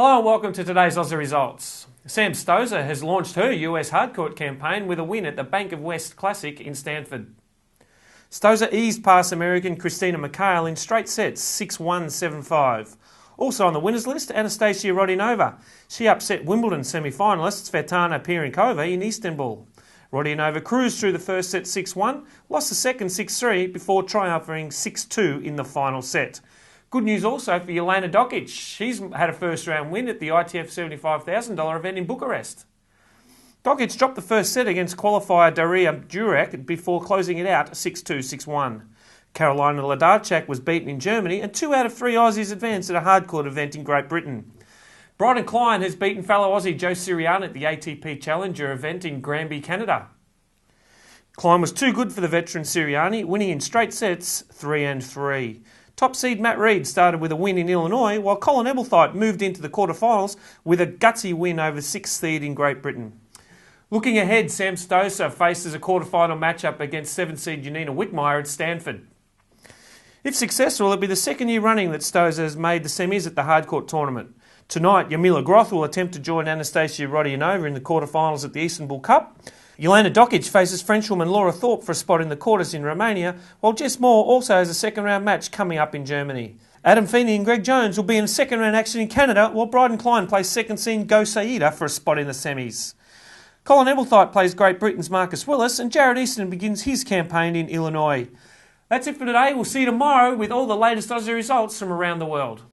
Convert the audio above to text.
Hello and welcome to today's Aussie results. Sam Stosur has launched her US hardcourt campaign with a win at the Bank of West Classic in Stanford. Stosur eased past American Christina McHale in straight sets, 6-1, 7-5. Also on the winners list, Anastasia Rodionova. She upset Wimbledon semi-finalist Svetlana Pironkova in Istanbul. Rodionova cruised through the first set 6-1, lost the second 6-3 before triumphing 6-2 in the final set. Good news also for Dokic. She's had a first round win at the ITF $75,000 event in Bucharest. Dokic dropped the first set against qualifier Daria Jurek before closing it out 6-2, 6-1. Carolina Ladarchak was beaten in Germany and 2 out of 3 Aussies advanced at a hardcourt event in Great Britain. Bryden Klein has beaten fellow Aussie Joe Sirian at the ATP Challenger event in Granby, Canada. Klein was too good for the veteran Siriani, winning in straight sets 3-3. Top seed Matt Reed started with a win in Illinois, while Colin Ebblethwaite moved into the quarterfinals with a gutsy win over 6th seed in Great Britain. Looking ahead, Sam Stosur faces a quarterfinal matchup against 7th seed Janina Whitmire at Stanford. If successful, it'll be the second year running that Stosur has made the semis at the hardcourt tournament. Tonight, Jarmila Groth will attempt to join Anastasia Rodionova in the quarterfinals at the Istanbul Cup. Dokic faces Frenchwoman Laura Thorpe for a spot in the quarters in Romania, while Jess Moore also has a second-round match coming up in Germany. Adam Feeney and Greg Jones will be in second-round action in Canada, while Bryden Klein plays second seed Go Saida for a spot in the semis. Colin Ebblethwaite plays Great Britain's Marcus Willis, and Jared Easton begins his campaign in Illinois. That's it for today. We'll see you tomorrow with all the latest Aussie results from around the world.